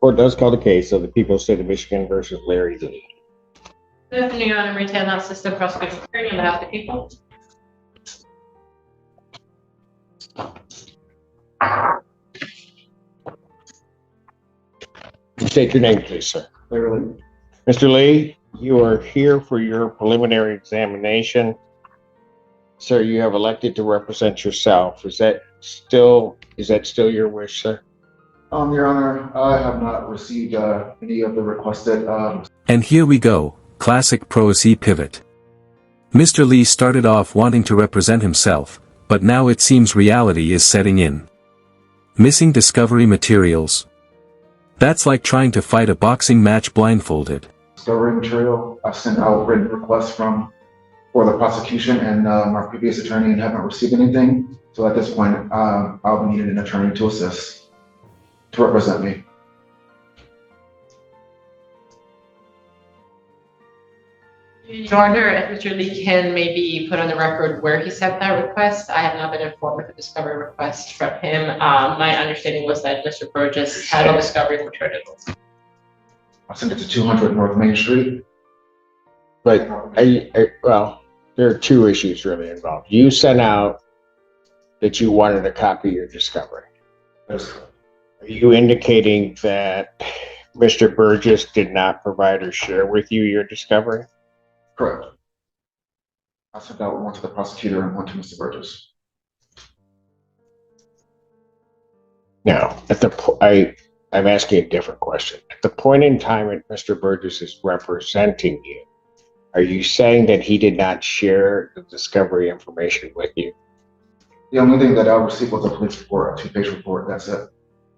Court does call the case of the People's State of Michigan versus Larry Lee. Good afternoon, Your Honor. Retail Assistant Prosecuting Attorney on behalf of the people. State your name, please, sir. Larry Lee. Mr. Lee, you are here for your preliminary examination. Sir, you have elected to represent yourself. Is that still your wish, sir? Your Honor, I have not received any of the requested. And here we go, classic pro se pivot. Mr. Lee started off wanting to represent himself, but now it seems reality is setting in. Missing discovery materials. That's like trying to fight a boxing match blindfolded. Discovery material. I've sent out written requests for the prosecution and my previous attorney and haven't received anything. So at this point, I'll be needing an attorney to assist, to represent me. Your Honor, if Mr. Lee can maybe put on the record where he sent that request. I have not been informed of the discovery request from him. My understanding was that Mr. Burgess had a discovery materials. I sent it to 200 North Main Street. But well, there are two issues really involved. You sent out that you wanted a copy of your discovery. Yes. Are you indicating that Mr. Burgess did not provide or share with you your discovery? Correct. I sent out one to the prosecutor and one to Mr. Burgess. Now, I'm asking a different question. At the point in time that Mr. Burgess is representing you, are you saying that he did not share the discovery information with you? The only thing that I received was a police report, a 2-page report. That's it.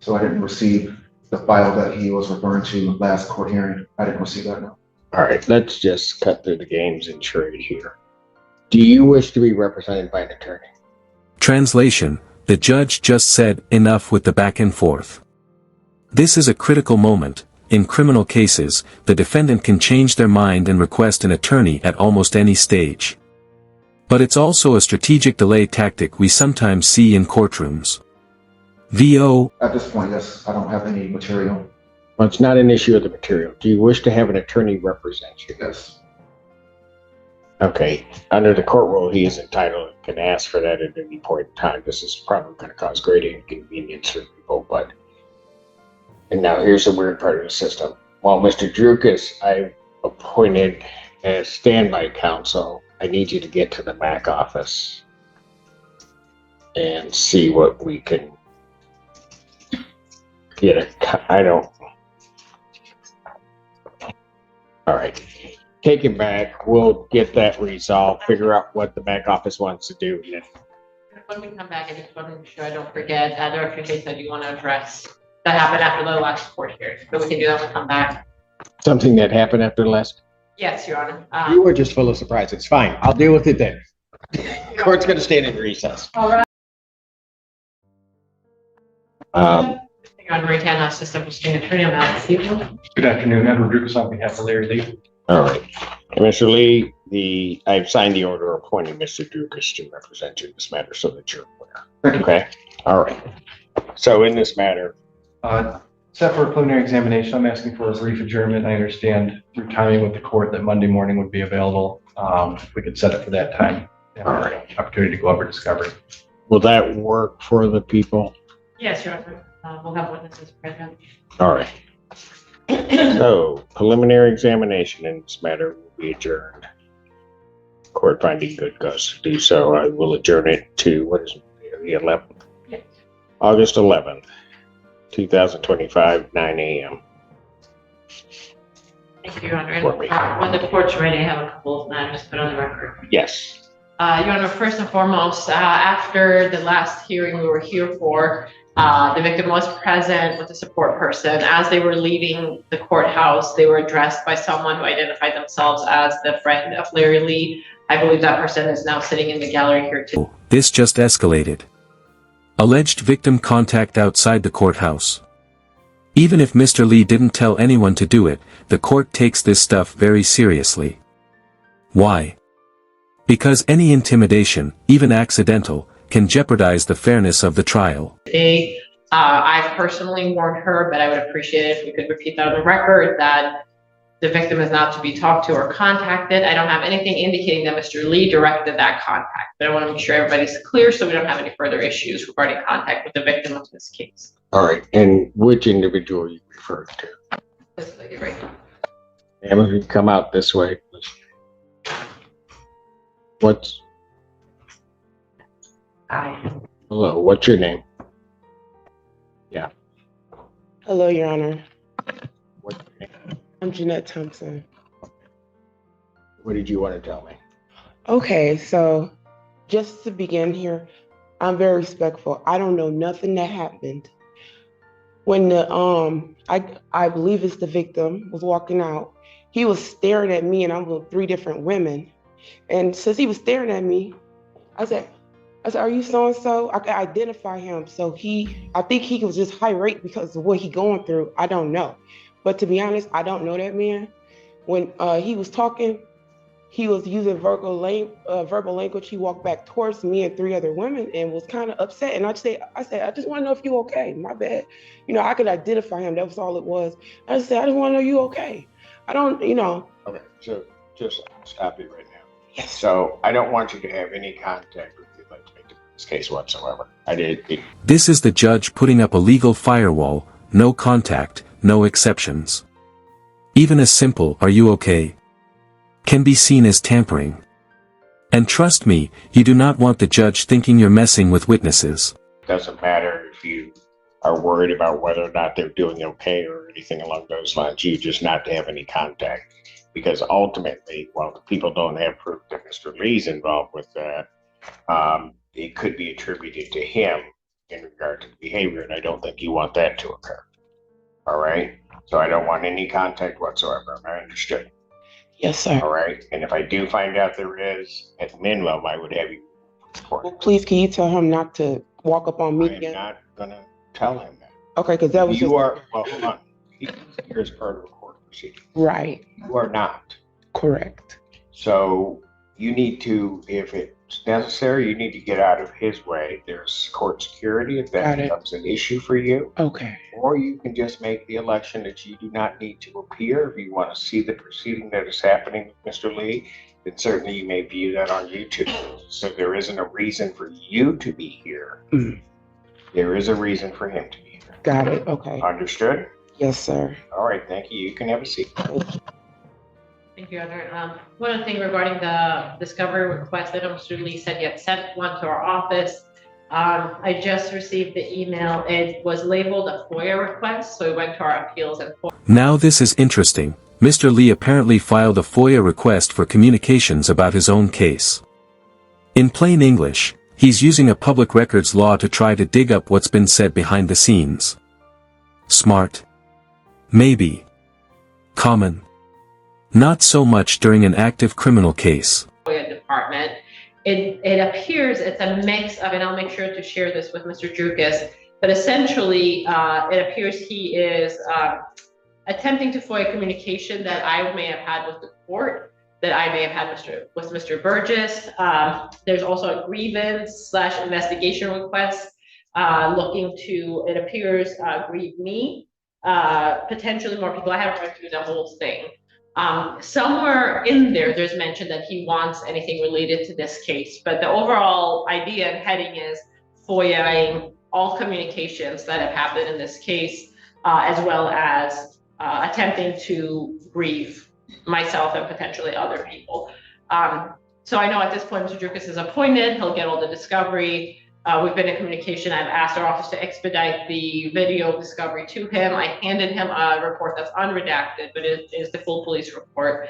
So I didn't receive the file that he was referring to last court hearing. I didn't receive that, no. All right, let's just cut through the games and trade here. Do you wish to be represented by an attorney? Translation: the judge just said enough with the back and forth. This is a critical moment. In criminal cases, the defendant can change their mind and request an attorney at almost any stage. But it's also a strategic delay tactic we sometimes see in courtrooms. VO. At this point, yes, I don't have any material. Well, it's not an issue of the material. Do you wish to have an attorney represent you? Yes. Okay. Under the court rule, he is entitled and can ask for that at any point in time. This is probably going to cause great inconvenience for people, but. And now here's the weird part of the system. While Mr. Dukas, I've appointed as standby counsel, I need you to get to the MAC office and see what we can get. All right, take him back. We'll get that resolved, figure out what the MAC office wants to do. When we come back, I just want to make sure I don't forget, there are a few cases that you want to address that happened after the last court hearing. So we can do that when we come back. Something that happened after the last? Yes, Your Honor. You were just full of surprises. Fine, I'll deal with it then. Court's going to stand in recess. All right. Your Honor, Retail Assistant Prosecuting Attorney on behalf of the people. Good afternoon, Edward Dukas on behalf of Larry Lee. All right. Mr. Lee, I've signed the order appointing Mr. Dukas to represent you in this matter so that you're aware. Okay? All right. So in this matter. Set for a preliminary examination, I'm asking for a brief adjournment. I understand through timing with the court that Monday morning would be available. If we could set it for that time. All right. Opportunity to go over discovery. Will that work for the people? Yes, Your Honor. We'll have witnesses present. All right. So, preliminary examination in this matter will be adjourned. Court finding good cause to do so. I will adjourn it to, what is it, the 11th? Yes. August 11th, 2025, 9 a.m. Thank you, Your Honor. When the court's ready, I have a couple of matters to put on the record. Yes. Your Honor, first and foremost, after the last hearing we were here for, the victim was present with a support person. As they were leaving the courthouse, they were addressed by someone who identified themselves as the friend of Larry Lee. I believe that person is now sitting in the gallery here too. This just escalated. Alleged victim contact outside the courthouse. Even if Mr. Lee didn't tell anyone to do it, the court takes this stuff very seriously. Why? Because any intimidation, even accidental, can jeopardize the fairness of the trial. They I've personally warned her, but I would appreciate it if we could repeat that on the record, that the victim is not to be talked to or contacted. I don't have anything indicating that Mr. Lee directed that contact, but I want to make sure everybody's clear so we don't have any further issues regarding contact with the victim of this case. All right, and which individual are you referring to? This lady right now. Ma'am, if you come out this way. What's, Hi. hello, what's your name? Hello, Your Honor. What's your name? I'm Jeanette Thompson. What did you want to tell me? Okay, so just to begin here, I'm very respectful. I don't know nothing that happened. When the I believe it's the victim was walking out, he was staring at me and I'm with 3 different women. And since he was staring at me, I said, are you so-and-so? I could identify him. So I think he was just irate because of what he going through. I don't know. But to be honest, I don't know that man. When he was talking, he was using verbal language. He walked back towards me and 3 other women and was kind of upset. And I said, I just want to know if you okay. My bad. I could identify him. That was all it was. I just said, I just want to know you okay. I don't. Okay, so just stop it right now. Yes. So I don't want you to have any contact with the victim in this case whatsoever. This is the judge putting up a legal firewall, no contact, no exceptions. Even a simple "are you okay?" can be seen as tampering. And trust me, you do not want the judge thinking you're messing with witnesses. It doesn't matter if you are worried about whether or not they're doing okay or anything along those lines. You just not to have any contact. Because ultimately, while the people don't have proof that Mr. Lee's involved with that, it could be attributed to him in regard to the behavior, and I don't think you want that to occur. All right? So I don't want any contact whatsoever. Am I understood? Yes, sir. All right? And if I do find out there is, at minimum, I would have you report. Well, please, can you tell him not to walk up on me I am again? not going to tell him that. Okay, because that was You just are, well, hold on. He's here as part of a court proceeding. right. You are not. Correct. So you need to, if it's necessary, you need to get out of his way. There's court security if that Got it. becomes an issue for you. Okay. Or you can just make the election that you do not need to appear. If you want to see the proceeding that is happening with Mr. Lee, then certainly you may view that on YouTube. So there isn't a reason for you to be here. Mm. There is a reason for him to be here. Got it. Okay. Understood? Yes, sir. All right, thank you. You can have a seat. Thank you, Edward. One other thing regarding the discovery request, that Mr. Lee said he had sent one to our office. I just received the email. It was labeled a FOIA request, so it went to our appeals and FOIA. Now this is interesting. Mr. Lee apparently filed a FOIA request for communications about his own case. In plain English, he's using a public records law to try to dig up what's been said behind the scenes. Smart? Maybe. Common? Not so much during an active criminal case. Department. It appears it's a mix of, and I'll make sure to share this with Mr. Dukas, but essentially it appears he is attempting to FOIA communication that I may have had with the court, that I may have had with Mr. Burgess. There's also a grievance / investigation request looking to, it appears, grieve me, potentially more people. I haven't read through the whole thing. Somewhere in there's mention that he wants anything related to this case, but the overall idea and heading is FOIAing all communications that have happened in this case, as well as attempting to grieve myself and potentially other people. So I know at this point, Mr. Dukas is appointed, he'll get all the discovery. We've been in communication. I've asked our office to expedite the video discovery to him. I handed him a report that's unredacted, but it is the full police report.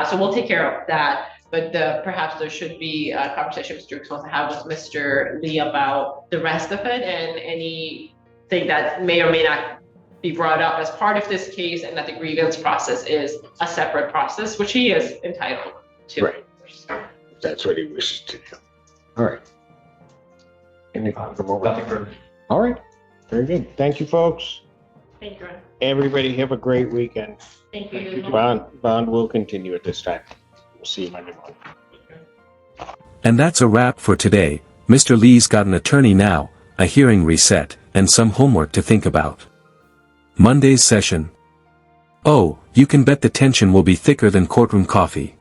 So we'll take care of that. But perhaps there should be a conversation Mr. Dukas wants to have with Mr. Lee about the rest of it and anything that may or may not be brought up as part of this case, and that the grievance process is a separate process, which he is entitled to. Right. That's what he wishes to do. All right. Nothing further. All right. Very good. Thank you, folks. Thank you. Everybody have a great weekend. Thank you. Bond will continue at this time. We'll see you Monday morning. And that's a wrap for today. Mr. Lee's got an attorney now, a hearing reset. and some homework to think about. Monday's session. Oh, you can bet the tension will be thicker than courtroom coffee.